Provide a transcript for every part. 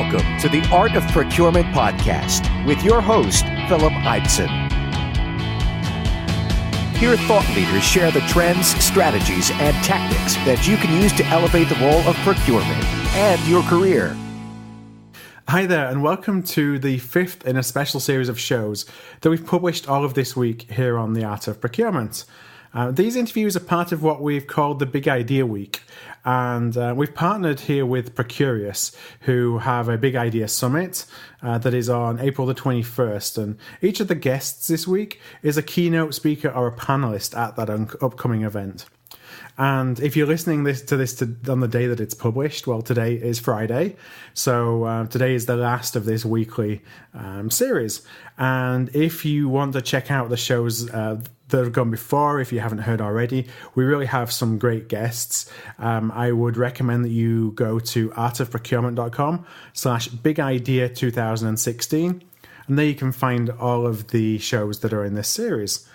Welcome to the Art of Procurement podcast with your host, Philip Ibsen. Here, thought leaders share the trends, strategies, and tactics that you can use to elevate the role of procurement and your career. Hi there, and welcome to the fifth in a special series of shows that we've published all of this week here on the Art of Procurement. These interviews are part of what we've called the Big Idea Week, and we've partnered here with Procurious, who have a Big Idea Summit that is on April the 21st, and each of the guests this week is a keynote speaker or a panelist at that upcoming event. And if you're listening to this on the day that it's published, well, today is Friday. So today is the last of this weekly series. And if you want to check out the shows that have gone before, if you haven't heard already, we really have some great guests. I would recommend that you go to artofprocurement.com/bigidea2016. And there you can find all of the shows that are in this series.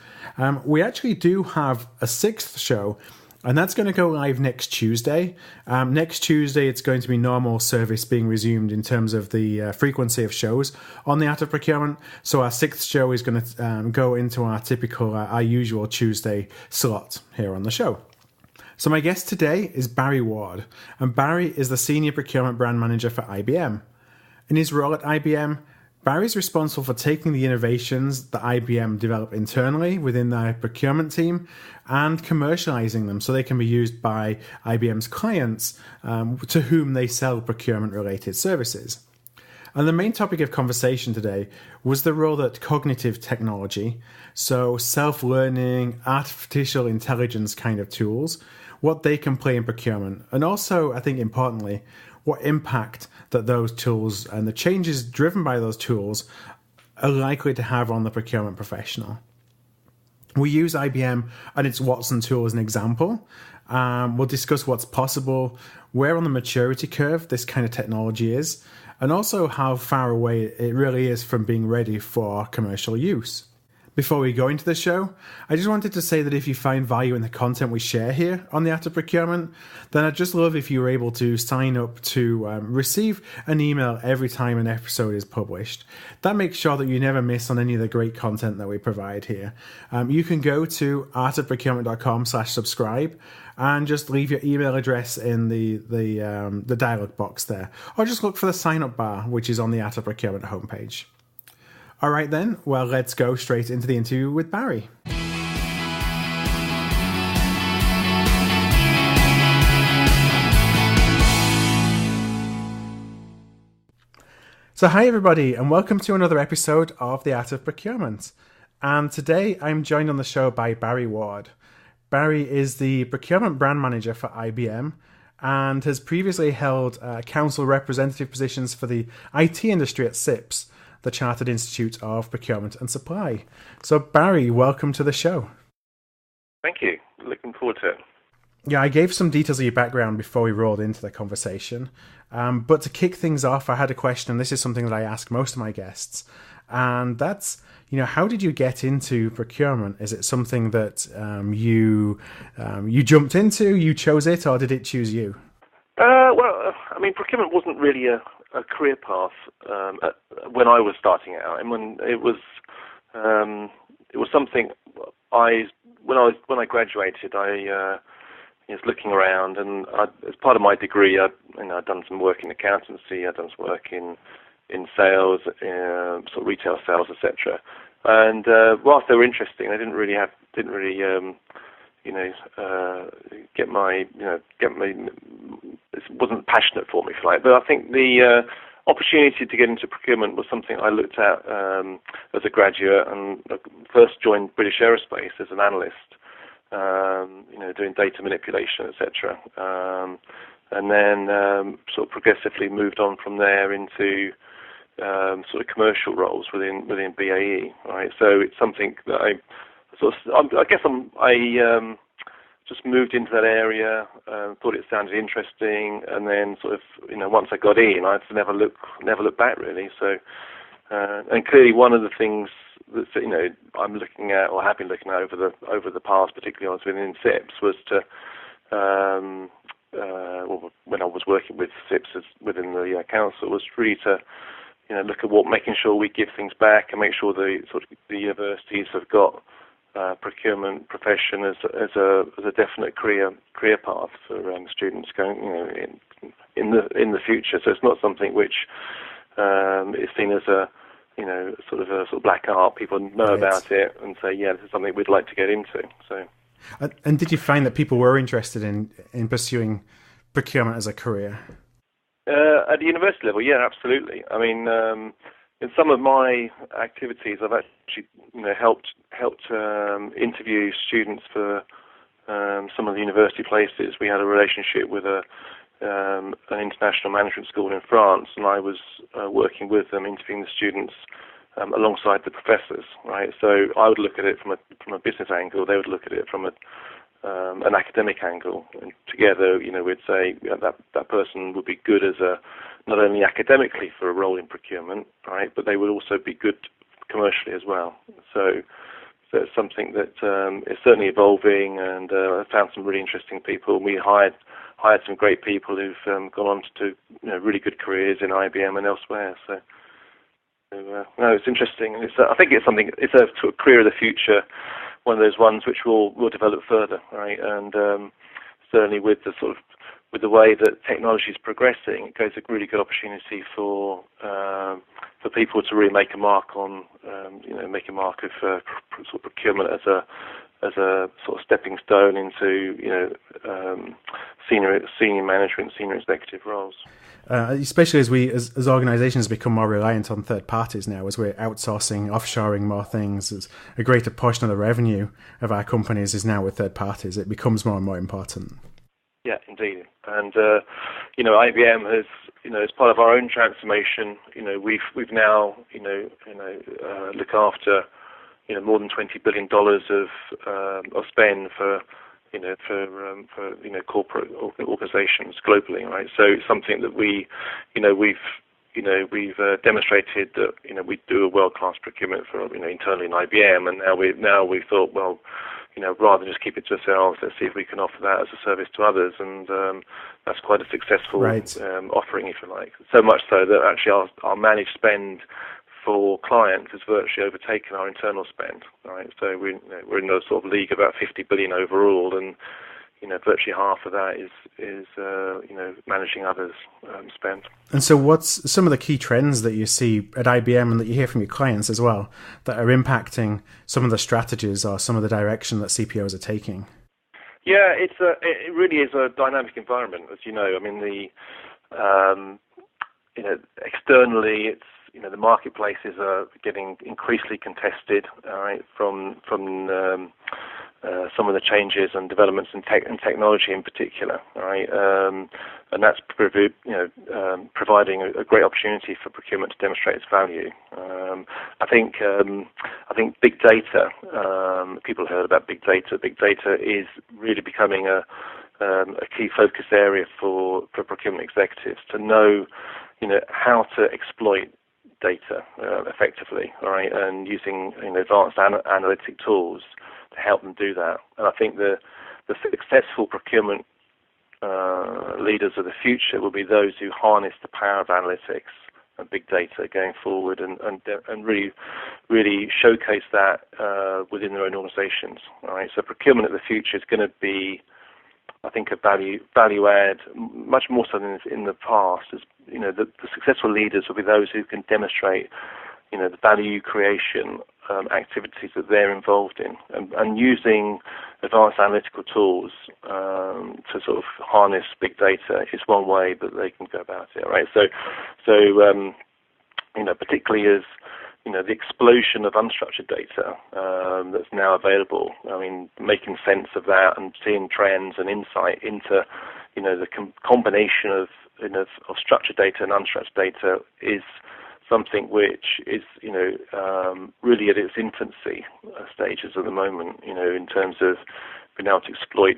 We actually do have a sixth show, and that's going to go live next Tuesday. Next Tuesday, it's going to be normal service being resumed in terms of the frequency of shows on the Art of Procurement. So our sixth show is going to go into our typical, our usual Tuesday slot here on the show. So my guest today is Barry Ward, and Barry is the Senior Procurement Brand Manager for IBM. In his role at IBM, Barry's responsible for taking the innovations that IBM develop internally within their procurement team and commercializing them so they can be used by IBM's clients to whom they sell procurement-related services. And the main topic of conversation today was the role that cognitive technology, so self-learning, artificial intelligence kind of tools, what they can play in procurement, and also, I think importantly, what impact that those tools and the changes driven by those tools are likely to have on the procurement professional. We use IBM and its Watson tool as an example. We'll discuss what's possible, where on the maturity curve this kind of technology is, and also how far away it really is from being ready for commercial use. Before we go into the show, I just wanted to say that if you find value in the content we share here on the Art of Procurement, then I'd just love if you were able to sign up to receive an email every time an episode is published. That makes sure that you never miss on any of the great content that we provide here. You can go to artofprocurement.com/subscribe and just leave your email address in the dialog box there, or just look for the sign up bar, which is on the Art of Procurement homepage. All right then, well, let's go straight into the interview with Barry. So hi everybody, and welcome to another episode of the Art of Procurement. And today I'm joined on the show by Barry Ward. Barry is the Procurement Brand Manager for IBM and has previously held council representative positions for the IT industry at CIPS, the Chartered Institute of Procurement and Supply. So Barry, welcome to the show. Thank you. Looking forward to it. Yeah, I gave some details of your background before we rolled into the conversation. But to kick things off, I had a question, and this is something that I ask most of my guests. And that's, how did you get into procurement? Is it something that you jumped into, you chose it, or did it choose you? Procurement wasn't really a career path when I was starting out, and when it was something when I graduated, I was looking around, and as part of my degree, I'd done some work in accountancy, I'd done some work in sales, sort of retail sales, etc. And whilst they were interesting, I didn't really it wasn't passionate for me, if you like. But I think the opportunity to get into procurement was something I looked at as a graduate, and first joined British Aerospace as an analyst, doing data manipulation, etc. And then sort of progressively moved on from there into sort of commercial roles within BAE. Right, so it's something that I just moved into that area, thought it sounded interesting, and then sort of, once I got in, I'd never look back really. So, and clearly one of the things that I'm looking at, or have been looking at over the past, particularly when I was within SIPS, was to or when I was working with SIPs within the council, was really to look at making sure we give things back and make sure the universities have got procurement profession as a definite career path for students going in the future. So it's not something which is seen as a sort of black art. People know about it and say, yeah, this is something we'd like to get into. So. And did you find that people were interested in pursuing procurement as a career? At the university level, yeah, absolutely. I mean, in some of my activities, I've actually helped interview students for some of the university places. We had a relationship with an international management school in France, and I was working with them, interviewing the students alongside the professors. Right, so I would look at it from a business angle. They would look at it from an academic angle, and together, we'd say that person would be good as not only academically for a role in procurement, right, but they would also be good commercially as well. So it's something that is certainly evolving, and I found some really interesting people. We hired some great people who've gone on to do really good careers in IBM and elsewhere. So no, it's interesting. I think it's something. It's a sort of career of the future. One of those ones which will develop further, right? And certainly with the way that technology is progressing, it goes a really good opportunity for people to really make a mark on, of sort of procurement as a sort of stepping stone into senior management, senior executive roles. Especially as organisations become more reliant on third parties now, as we're outsourcing, offshoring more things, as a greater portion of the revenue of our companies is now with third parties, it becomes more and more important. Yeah, indeed. And IBM has, as part of our own transformation, we've now look after more than $20 billion of spend for corporate organisations globally, right? So it's something that we've demonstrated that we do a world-class procurement for internally in IBM, and now we've thought, well, rather than just keep it to ourselves, let's see if we can offer that as a service to others, and that's quite a successful offering, if you like. So much so that actually our managed spend for clients has virtually overtaken our internal spend. Right, so we're in the sort of league of about 50 billion overall, and virtually half of that is managing others' spend. And so, what's some of the key trends that you see at IBM and that you hear from your clients as well that are impacting some of the strategies or some of the direction that CPOs are taking? Yeah, it really is a dynamic environment, as you know. I mean, externally, it's the marketplaces are getting increasingly contested, right, from some of the changes and developments in technology in particular, right, and that's providing a great opportunity for procurement to demonstrate its value. I think big data. People heard about big data. Big data is really becoming a key focus area for procurement executives to know, how to exploit data effectively, right, and using advanced analytic tools to help them do that. And I think the successful procurement leaders of the future will be those who harness the power of analytics and big data going forward, and really showcase that within their own organisations. Right, so procurement of the future is going to be, I think, a value add much more so than in the past. As the successful leaders will be those who can demonstrate, the value creation activities that they're involved in, and using advanced analytical tools to sort of harness big data is one way that they can go about it. Right, so particularly as the explosion of unstructured data that's now available. I mean, making sense of that and seeing trends and insight into, the combination of structured data and unstructured data is something which is, really at its infancy stages at the moment. In terms of being able to exploit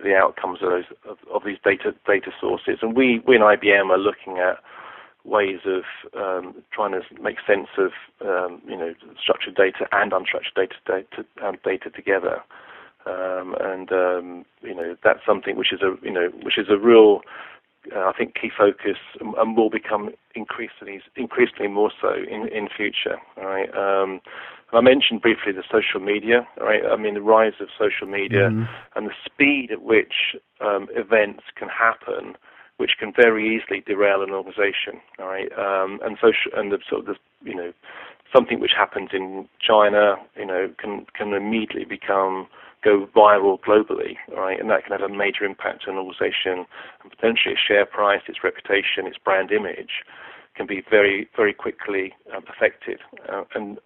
the outcomes of these data sources. And we in IBM are looking at ways of trying to make sense of structured data and unstructured data together, That's something which is a real, I think, key focus, and will become increasingly more so in future. All right. I mentioned briefly the social media. All right. I mean, the rise of social media and the speed at which events can happen, which can very easily derail an organization. All right. Something which happens in China, can immediately go viral globally, right? And that can have a major impact on an organization, and potentially its share price, its reputation, its brand image can be very, very quickly affected. And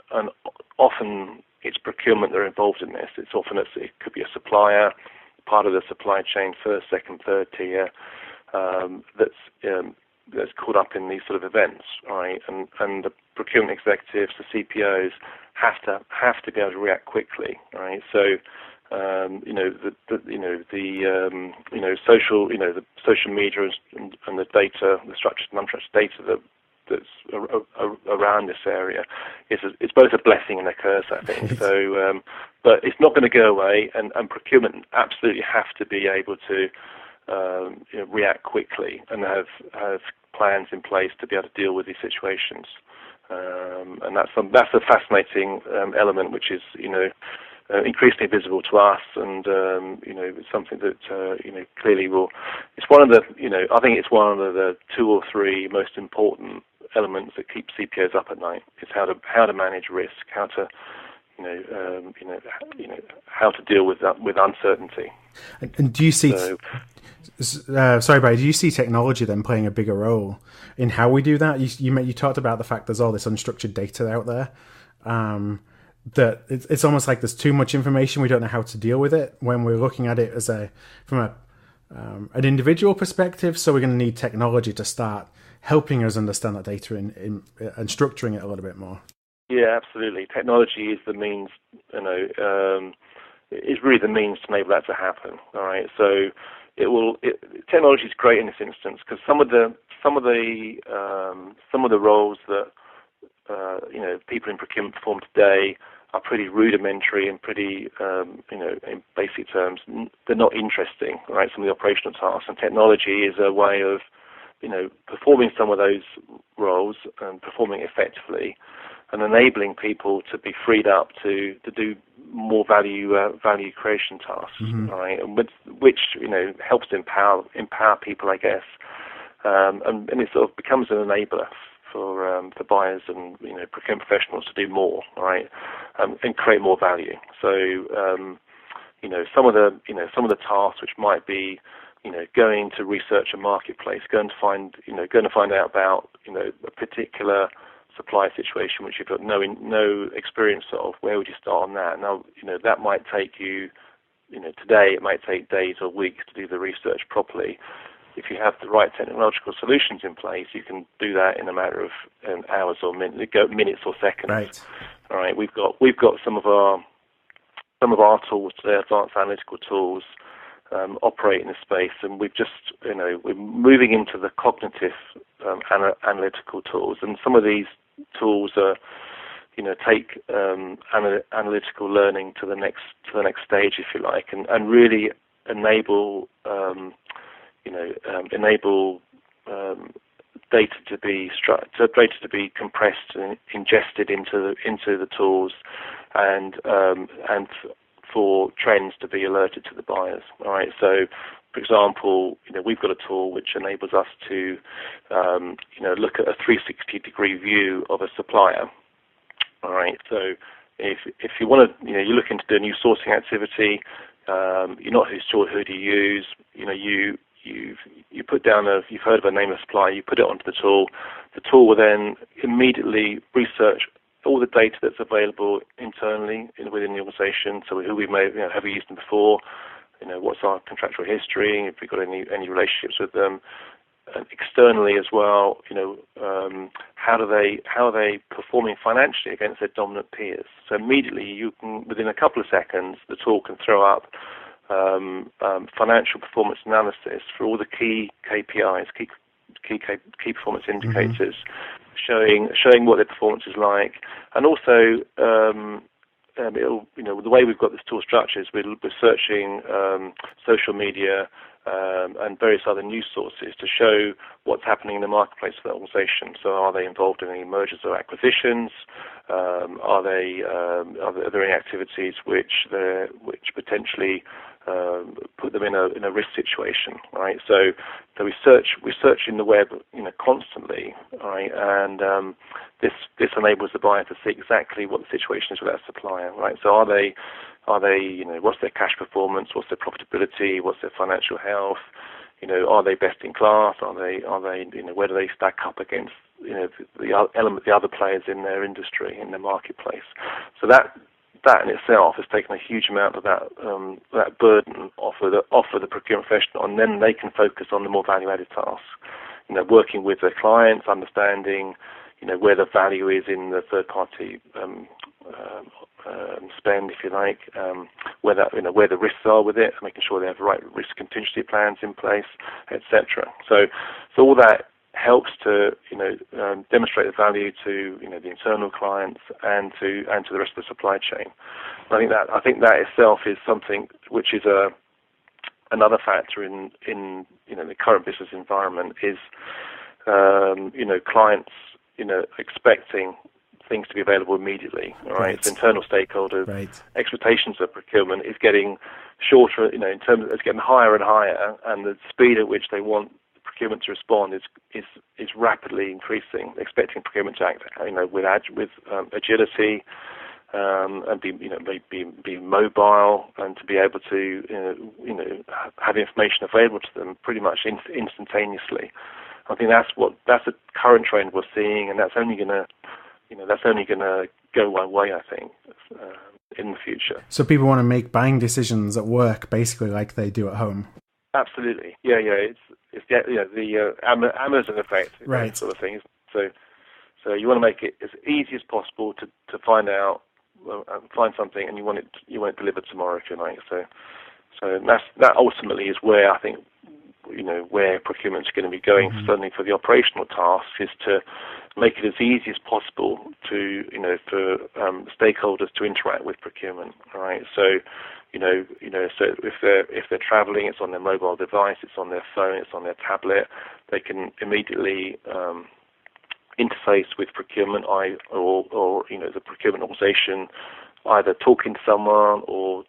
often it's procurement that are involved in this. It could be a supplier, part of the supply chain, first, second, third tier, that's caught up in these sort of events, right? And the procurement executives, the CPOs, have to be able to react quickly, right? So, the social media and the data, the structured and unstructured data that's around this area it's both a blessing and a curse, I think. So, but it's not going to go away, and procurement absolutely have to be able to react quickly and have plans in place to be able to deal with these situations. And that's a fascinating element, which is increasingly visible to us, and it's something that clearly will. It's one of the I think it's one of the 2 or 3 most important elements that keep CPOs up at night. Is how to manage risk, how to how to deal with uncertainty. And do you see? Sorry, Barry. Do you see technology then playing a bigger role in how we do that? You talked about the fact there's all this unstructured data out there. That it's almost like there's too much information. We don't know how to deal with it when we're looking at it from an individual perspective. So we're going to need technology to start helping us understand that data and structuring it a little bit more. Yeah, absolutely. Technology is the means. Is really the means to enable that to happen. All right. So technology is great in this instance, because some of the roles that people in procurement perform today are pretty rudimentary and pretty, in basic terms, they're not interesting, right? Some of the operational tasks, and technology is a way of, performing some of those roles and performing effectively, and enabling people to be freed up to do more value creation tasks, right? And which helps to empower people, I guess, and it sort of becomes an enabler for buyers and procurement professionals to do more, right, and create more value. So some of the tasks which might be going to research a marketplace, going to find out about a particular supply situation which you've got no experience of. Where would you start on that? Now that might take you today it might take days or weeks to do the research properly. If you have the right technological solutions in place, you can do that in a matter of hours or minutes or seconds. Right. All right. We've got some of our tools today, advanced analytical tools, operate in this space, and we're moving into the cognitive analytical tools, and some of these tools are take analytical learning to the next stage, if you like, and really enable data to be compressed and ingested into the tools, and for trends to be alerted to the buyers. All right. So, for example, we've got a tool which enables us to look at a 360-degree view of a supplier. All right. So if you want to, you're looking to do a new sourcing activity, you're not sure who to use. You put down you've heard of a name of supplier, you put it onto the tool. The tool will then immediately research all the data that's available internally within the organization. So who we may have we used them before? What's our contractual history? If we've got any relationships with them, and externally as well. How are they performing financially against their dominant peers? So immediately you can, within a couple of seconds, the tool can throw up financial performance analysis for all the key KPIs, key performance indicators, showing what their performance is like, and also the way we've got this tool structure is we're searching social media and various other news sources to show what's happening in the marketplace for the organisation. So, are they involved in any mergers or acquisitions? Are there any activities which potentially put them in a risk situation, right? So we search in the web, constantly, right? And this enables the buyer to see exactly what the situation is with that supplier, right? So are they, what's their cash performance? What's their profitability? What's their financial health? Are they best in class? Are they, where do they stack up against, the other players in their industry, in their marketplace? So that in itself has taken a huge amount of that burden off of the procurement professional, and then they can focus on the more value-added tasks. Working with their clients, understanding, where the value is in the third-party spend, if you like, where the risks are with it, making sure they have the right risk contingency plans in place, etc. So all that helps to demonstrate the value to the internal clients and to the rest of the supply chain. I think that itself is something which is another factor in the current business environment is clients expecting things to be available immediately. Right? So internal stakeholders' expectations of procurement is getting shorter. In terms of, it's getting higher and higher, and the speed at which they want procurement to respond is rapidly increasing. Expecting procurement to act, with agility, and be mobile, and to be able to have information available to them pretty much instantaneously. I think that's a current trend we're seeing, and that's only going to go one way, I think, in the future. So people want to make buying decisions at work basically like they do at home. Absolutely, yeah. It's the Amazon effect, right? Sort of thing. So you want to make it as easy as possible to find out, find something, and you want it delivered tomorrow, if you like. So that ultimately is where I think where procurement's going to be going. Mm-hmm. Certainly for the operational tasks, is to make it as easy as possible to for stakeholders to interact with procurement. Right. So so if they're traveling, it's on their mobile device, it's on their phone, it's on their tablet. They can immediately interface with procurement, or the procurement organisation, either talking to someone or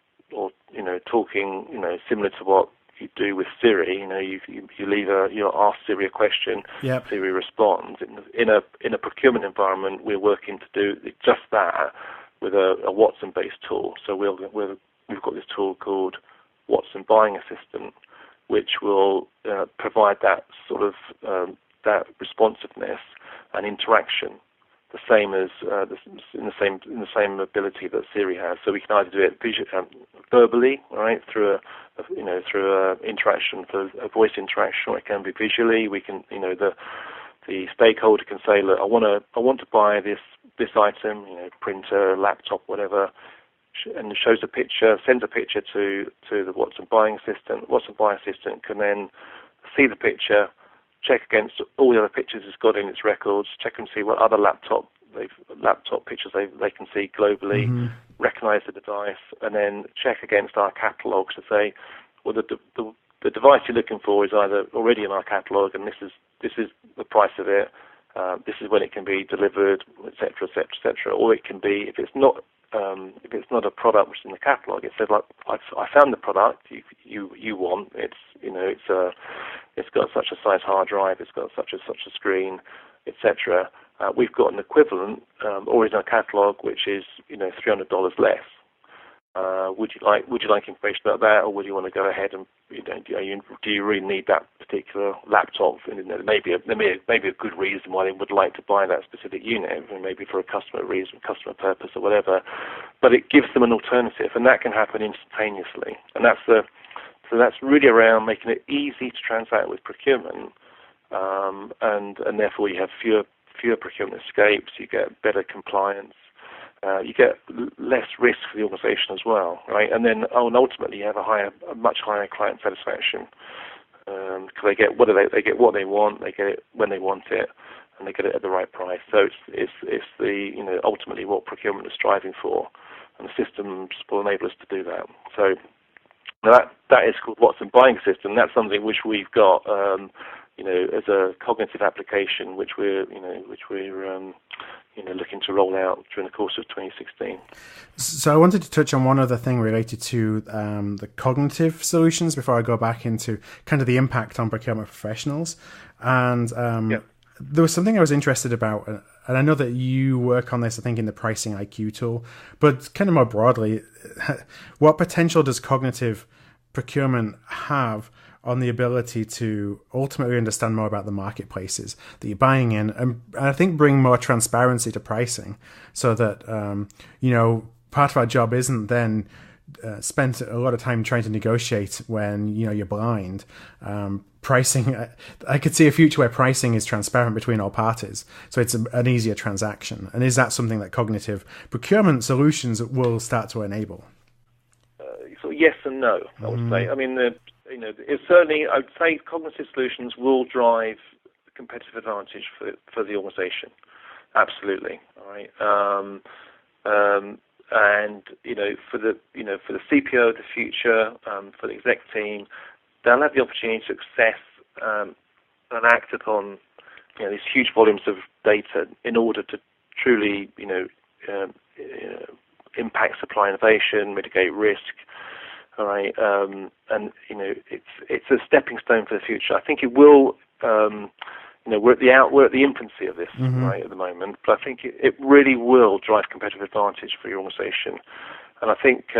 talking similar to what you do with Siri. You leave you ask Siri a question. Yep. Siri responds. In a procurement environment, we're working to do just that with a Watson-based tool. So we've got this tool called Watson Buying Assistant, which will provide that sort of that responsiveness and interaction, the same as in the same ability that Siri has. So we can either do it verbally, right, through a interaction, for a voice interaction, or it can be visually. We can, the stakeholder can say, look, I want to buy this item, printer, laptop, whatever, and it shows a picture, sends a picture to the Watson Buying Assistant. Watson Buying Assistant can then see the picture, check against all the other pictures it's got in its records, check and see what other laptop pictures they can see globally, mm-hmm. Recognize the device, and then check against our catalogue to say, well, the device you're looking for is either already in our catalogue, and this is the price of it, this is when it can be delivered, etc., etc., etc. Or it can be, if it's not a product which is in the catalogue, it says, like, I found the product you want. It's got such a size hard drive, it's got such a screen, etc. We've got an equivalent already in our catalogue, which is $300 less. Would you like information about that, or would you want to go ahead and do you really need that particular laptop? And there may be a good reason why they would like to buy that specific unit, maybe for a customer reason, customer purpose, or whatever. But it gives them an alternative, and that can happen instantaneously. And that's really around making it easy to transact with procurement, and therefore you have fewer procurement escapes. You get better compliance. You get less risk for the organisation as well, right? And then, ultimately, you have a much higher client satisfaction, because they get what they want, they get it when they want it, and they get it at the right price. So it's the ultimately what procurement is striving for, and the systems will enable us to do that. So that is called Watson Buying System. That's something which we've got, as a cognitive application, which we're looking to roll out during the course of 2016. So I wanted to touch on one other thing related to the cognitive solutions before I go back into kind of the impact on procurement professionals. And there was something I was interested about, and I know that you work on this, I think, in the Pricing IQ tool, but kind of more broadly, what potential does cognitive procurement have on the ability to ultimately understand more about the marketplaces that you're buying in, and I think bring more transparency to pricing, so that part of our job isn't then spent a lot of time trying to negotiate when you're blind. Pricing, I could see a future where pricing is transparent between all parties, so it's an easier transaction. And is that something that cognitive procurement solutions will start to enable? So yes and no, I would say. I mean, it's certainly, I would say cognitive solutions will drive competitive advantage for the organisation. Absolutely. All right. And for the CPO of the future, for the exec team, they'll have the opportunity to access and act upon these huge volumes of data in order to truly impact supply innovation, mitigate risk. All right, and it's a stepping stone for the future. I think it will. We're at the infancy of this right at the moment, but I think it really will drive competitive advantage for your organisation. And I think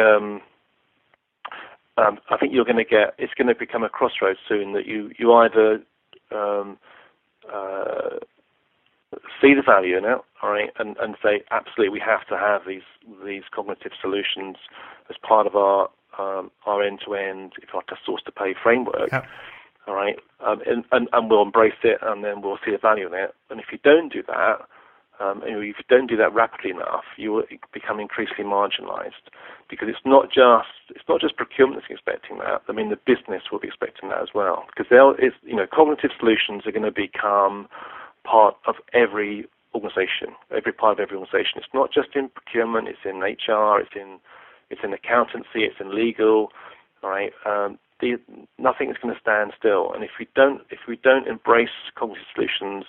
you're going to it's going to become a crossroads soon, that you either see the value in it, all right, and say absolutely we have to have these cognitive solutions as part of our end-to-end, if like a source-to-pay framework, all right, and we'll embrace it, and then we'll see the value in it. And if you don't do that, if you don't do that rapidly enough, you will become increasingly marginalised, because it's not just procurement that's expecting that. I mean, the business will be expecting that as well, because cognitive solutions are going to become part of every organisation, every part of every organisation. It's not just in procurement; it's in HR, it's in accountancy, it's in legal, all right. Nothing is going to stand still, and if we don't embrace cognitive solutions,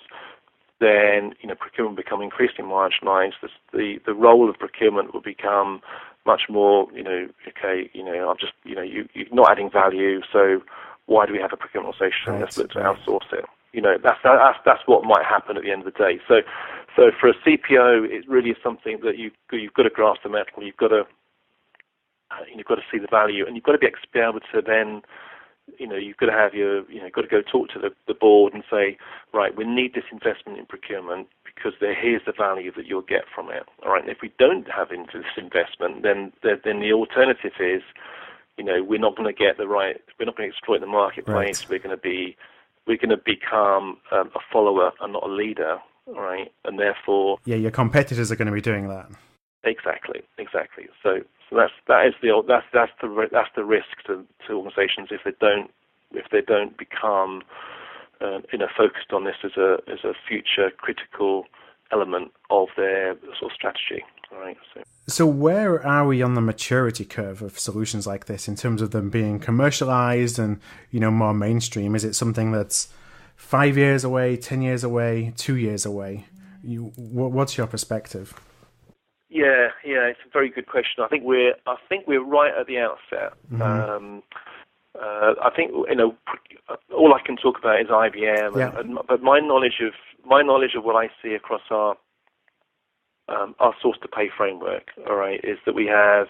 then procurement will become increasingly marginalised. The role of procurement will become much more, you're not adding value, so why do we have a procurement organisation? Right. Let's look to outsource it. That's what might happen at the end of the day. So for a CPO, it really is something that you've got to grasp the metal. You've got to see the value, and you've got to be able to then, you've got to have got to go talk to the board and say, right, we need this investment in procurement because here's the value that you'll get from it. All right, and if we don't have into this investment, then the alternative is, we're not going to exploit the marketplace. Right. We're going to become a follower and not a leader. All right, and therefore, your competitors are going to be doing that. Exactly. So that's the risk to organisations if they don't become focused on this as a future critical element of their sort of strategy. All right. So where are we on the maturity curve of solutions like this in terms of them being commercialized and more mainstream? Is it something that's 5 years away, 10 years away, 2 years away? What's your perspective? Yeah, it's a very good question. I think we're right at the outset. I think all I can talk about is IBM, but my knowledge of what I see across our source to pay framework, all right, is that we have,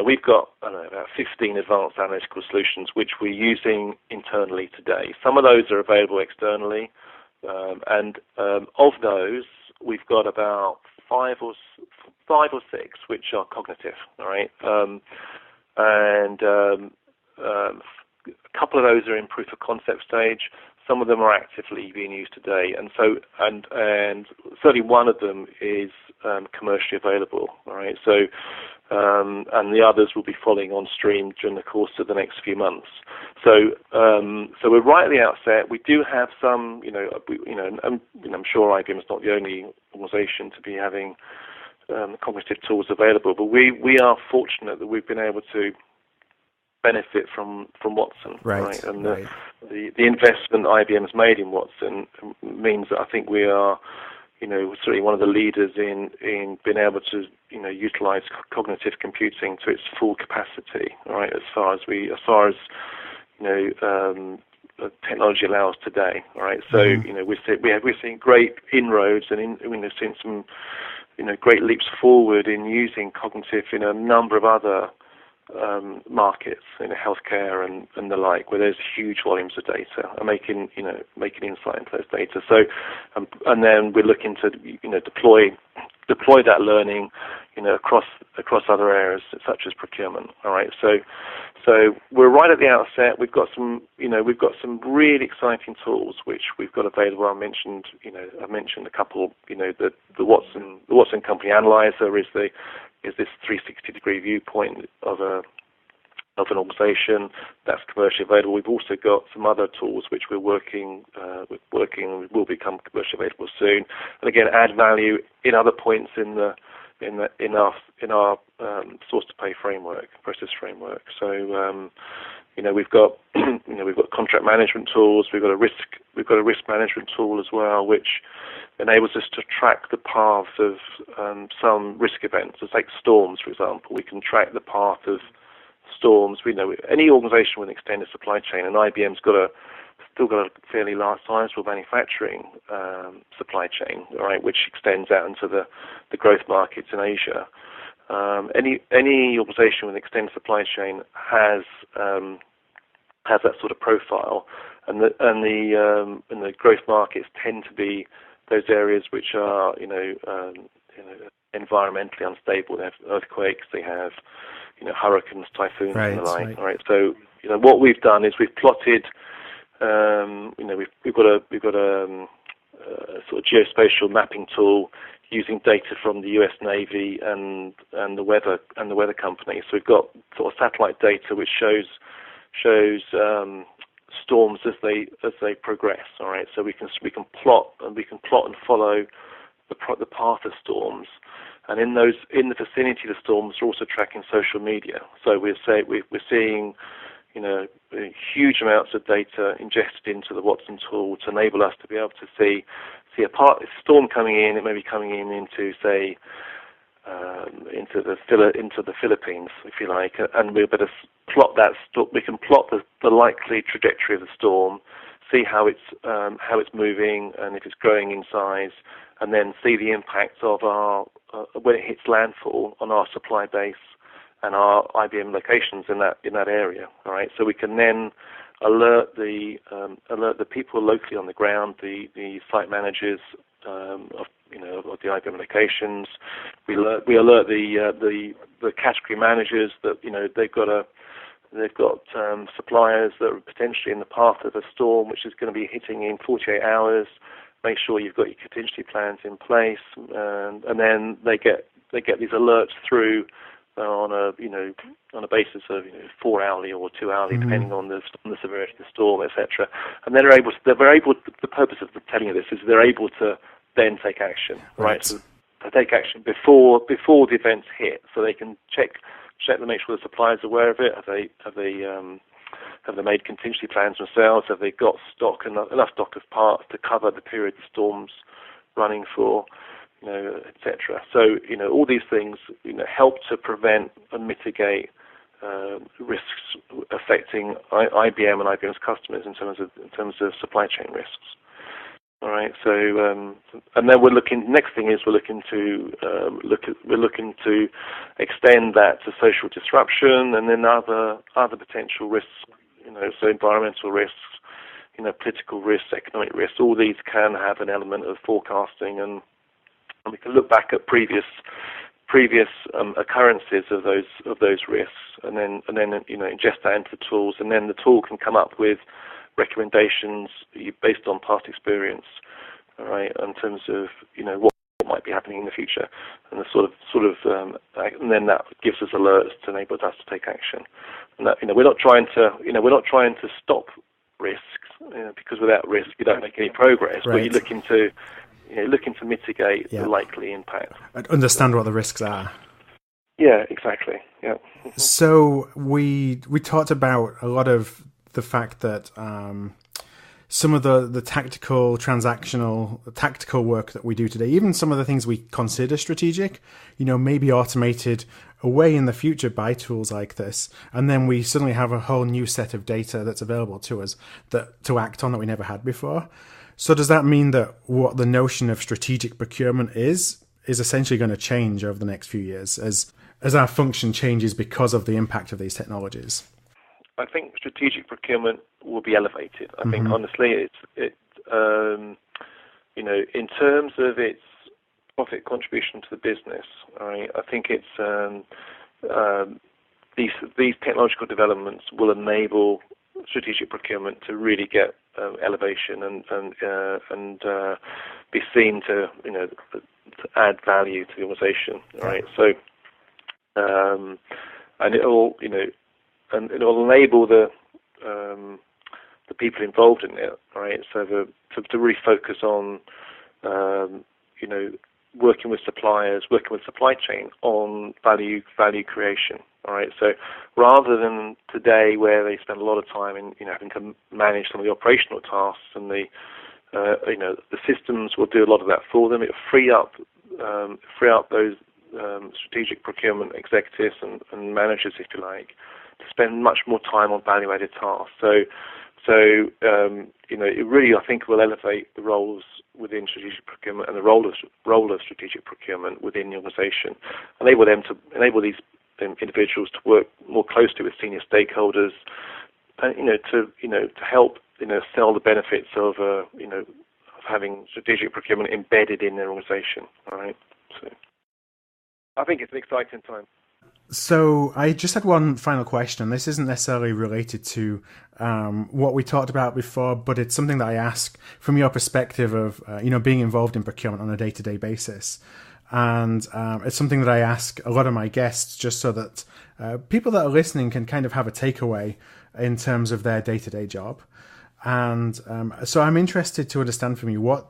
we've got about 15 advanced analytical solutions which we're using internally today. Some of those are available externally, and of those we've got about five or six which are cognitive, all right, and a couple of those are in proof of concept stage. Some of them are actively being used today, and certainly one of them is commercially available. All right, so and the others will be following on stream during the course of the next few months. So we're right at the outset. We do have some, I'm sure IBM is not the only organisation to be having cognitive tools available. But we are fortunate that we've been able to benefit from Watson, right? And the investment IBM's made in Watson means that I think we are, certainly one of the leaders in being able to, utilize cognitive computing to its full capacity, right? As far as technology allows today, right? So we're seeing great inroads and seeing some great leaps forward in using cognitive in a number of other markets, healthcare and the like, where there's huge volumes of data and making insight into those data. So, and then we're looking to deploy that learning across other areas such as procurement. All right, so we're right at the outset. We've got some really exciting tools which we've got available. I mentioned a couple. The Watson Company Analyzer is this 360-degree viewpoint of an organization that's commercially available. We've also got some other tools which we're working and will become commercially available soon, and again add value in other points in our source to pay framework, process framework. So we've got contract management tools. We've got a risk management tool as well, which enables us to track the path of some risk events. So take storms, for example. We can track the path of storms. We know any organization with an extended supply chain, and IBM's still got a fairly large sizable manufacturing supply chain, all right, which extends out into the growth markets in Asia. Any organization with an extended supply chain has that sort of profile, and the growth markets tend to be those areas which are environmentally unstable. They have earthquakes, they have hurricanes, typhoons, and the like. Right. So what we've done is we've plotted. We've got a sort of geospatial mapping tool using data from the U.S. Navy and the weather company. So we've got sort of satellite data which shows storms as they progress. All right. So we can plot and follow the path of storms. And in the vicinity of the storms, we're also tracking social media. So we're seeing huge amounts of data ingested into the Watson tool to enable us to be able to see a storm coming in. It may be coming in into, say, into the Philippines, if you like, and we'll better plot that. We can plot the likely trajectory of the storm, see how it's moving and if it's growing in size, and then see the impact of when it hits landfall on our supply base and our IBM locations in that area. All right, so we can then alert the people locally on the ground, the site managers of the IBM locations. We alert the category managers that they've got suppliers that are potentially in the path of a storm which is going to be hitting in 48 hours. Make sure you've got your contingency plans in place, and then they get these alerts through on a basis of 4 hourly or 2 hourly, depending on the severity of the storm, etc. And then the purpose of telling you this is they're able to then take action, right? So they take action before the events hit, so they can check to make sure the supplier's aware of it. Have they made contingency plans themselves? Have they got enough stock of parts to cover the period the storm's running for, etc. So all these things help to prevent and mitigate risks affecting IBM and IBM's customers in terms of supply chain risks. All right. So and then next thing is we're looking to extend that to social disruption and then other potential risks. So environmental risks, political risks, economic risks. All these can have an element of forecasting, and we can look back at previous occurrences of those risks, and then ingest that into the tools, and then the tool can come up with recommendations based on past experience, all right, in terms of what might be happening in the future, and and then that gives us alerts to enable us to take action. And that we're not trying to stop risks, because without risk you don't make any progress. Right. But you're looking to looking to mitigate the likely impact. Understand what the risks are. Yeah, exactly. Yeah. So we talked about a lot of the fact that some of the tactical, transactional, tactical work that we do today, even some of the things we consider strategic, may be automated away in the future by tools like this. And then we suddenly have a whole new set of data that's available to us to act on that we never had before. So does that mean that what the notion of strategic procurement is essentially going to change over the next few years as our function changes because of the impact of these technologies? I think strategic procurement will be elevated. I think honestly, in terms of its profit contribution to the business, I think it's these technological developments will enable strategic procurement to really get elevation and be seen to add value to the organisation. Right, so and it'll and it'll enable the people involved in it, right? So to really focus on, working with suppliers, working with supply chain on value creation, all right? So rather than today where they spend a lot of time in, having to manage some of the operational tasks and the systems will do a lot of that for them. It'll free up those strategic procurement executives and managers, if you like, to spend much more time on value-added tasks. So it really, I think, will elevate the roles within strategic procurement and the role of strategic procurement within the organisation, enable these individuals to work more closely with senior stakeholders, and to help sell the benefits of having strategic procurement embedded in their organisation. All right, so I think it's an exciting time. So I just had one final question. This isn't necessarily related to what we talked about before, but it's something that I ask from your perspective of being involved in procurement on a day-to-day basis. And it's something that I ask a lot of my guests just so that people that are listening can kind of have a takeaway in terms of their day-to-day job. And so I'm interested to understand from you, what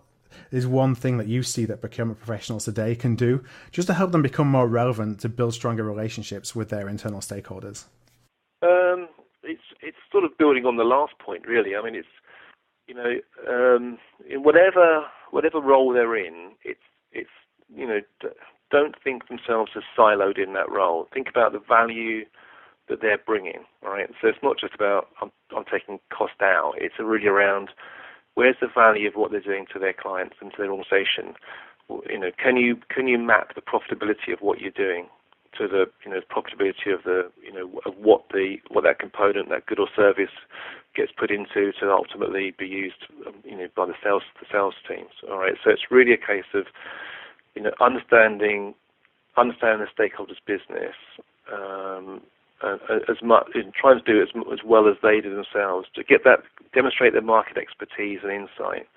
is one thing that you see that procurement professionals today can do just to help them become more relevant to build stronger relationships with their internal stakeholders? It's sort of building on the last point, really. I mean, it's in whatever role they're in, it's don't think themselves as siloed in that role. Think about the value that they're bringing, right? So it's not just about I'm taking cost out. It's really around where's the value of what they're doing to their clients and to their organisation. Can you map the profitability of what you're doing to the profitability of the of what that component, that good or service, gets put into to ultimately be used by the sales teams. All right, so it's really a case of understanding the stakeholders' business as much, trying to do it as well as they do themselves to demonstrate their market expertise and insight.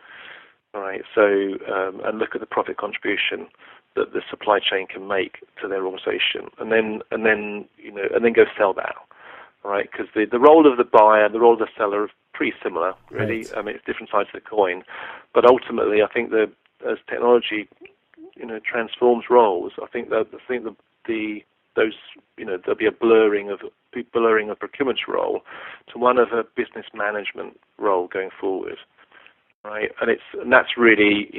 All right, so and look at the profit contribution that the supply chain can make to their organisation, and then go sell that. All right, because the role of the buyer and the role of the seller are pretty similar, really. Right. I mean, it's different sides of the coin, but ultimately, I think that as technology transforms roles, I think there'll be a blurring of procurement's role to one of a business management role going forward, right? And that's really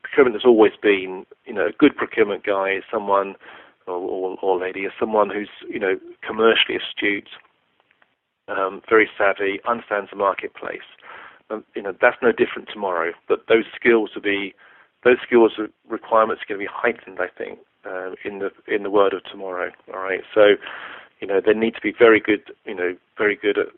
procurement has always been a good procurement guy is someone or lady is someone who's commercially astute, very savvy, understands the marketplace. That's no different tomorrow, but those skills requirements are going to be heightened, I think, in the world of tomorrow. All right, so they need to be very good at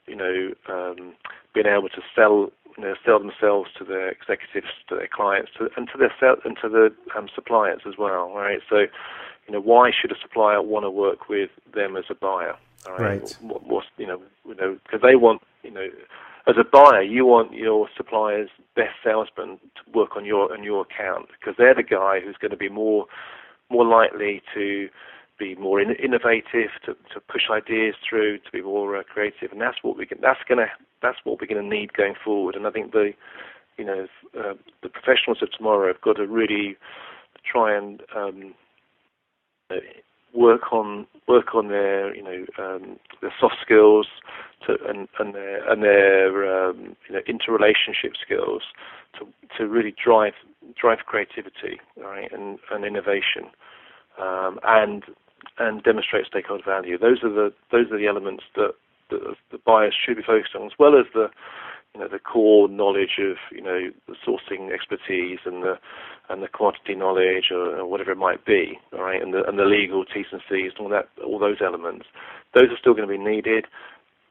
being able to sell themselves to their executives, to their clients, and to the suppliers as well. All right, so why should a supplier want to work with them as a buyer? All right, because they want as a buyer, you want your supplier's best salesman to work on your account, because they're the guy who's going to be more likely to be more innovative, to push ideas through, to be more creative, and that's what we're going to need going forward. And I think the the professionals of tomorrow have got to really try and work on their their soft skills and their interrelationship skills to really drive creativity, right, and innovation, and demonstrate stakeholder value. Those are the elements that the buyers should be focused on, as well as the core knowledge of the sourcing expertise and the quantity knowledge or whatever it might be, all right, and the legal T's and C's and all those elements. Those are still going to be needed.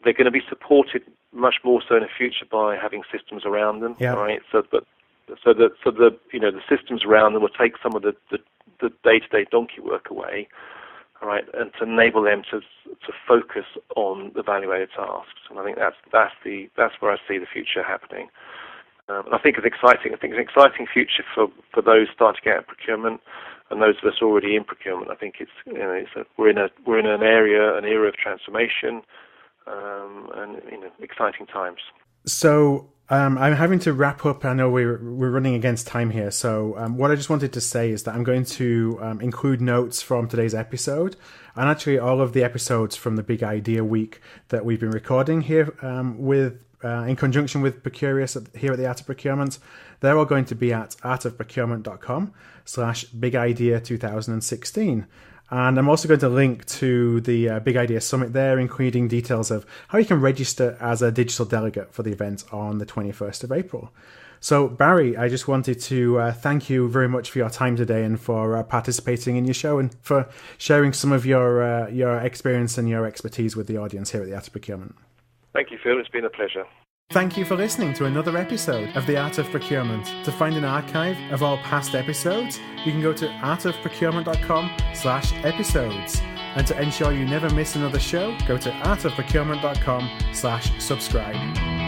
They're going to be supported much more so in the future by having systems around them, all right. So the systems around them will take some of the day-to-day donkey work away, all right, and to enable them to focus on the value-added tasks. And I think that's where I see the future happening. And I think it's exciting. I think it's an exciting future for those starting out in procurement and those of us already in procurement. I think we're in an era of transformation, and exciting times. So I'm having to wrap up. I know we're running against time here. So what I just wanted to say is that I'm going to include notes from today's episode, and actually all of the episodes from the Big Idea Week that we've been recording here in conjunction with Procurious here at the Art of Procurement. They're all going to be at artofprocurement.com/bigidea2016. And I'm also going to link to the Big Idea Summit there, including details of how you can register as a digital delegate for the event on the 21st of April. So, Barry, I just wanted to thank you very much for your time today and for participating in your show and for sharing some of your experience and your expertise with the audience here at the Art of Procurement. Thank you, Phil. It's been a pleasure. Thank you for listening to another episode of The Art of Procurement. To find an archive of all past episodes, you can go to artofprocurement.com/episodes. And to ensure you never miss another show, go to artofprocurement.com/subscribe.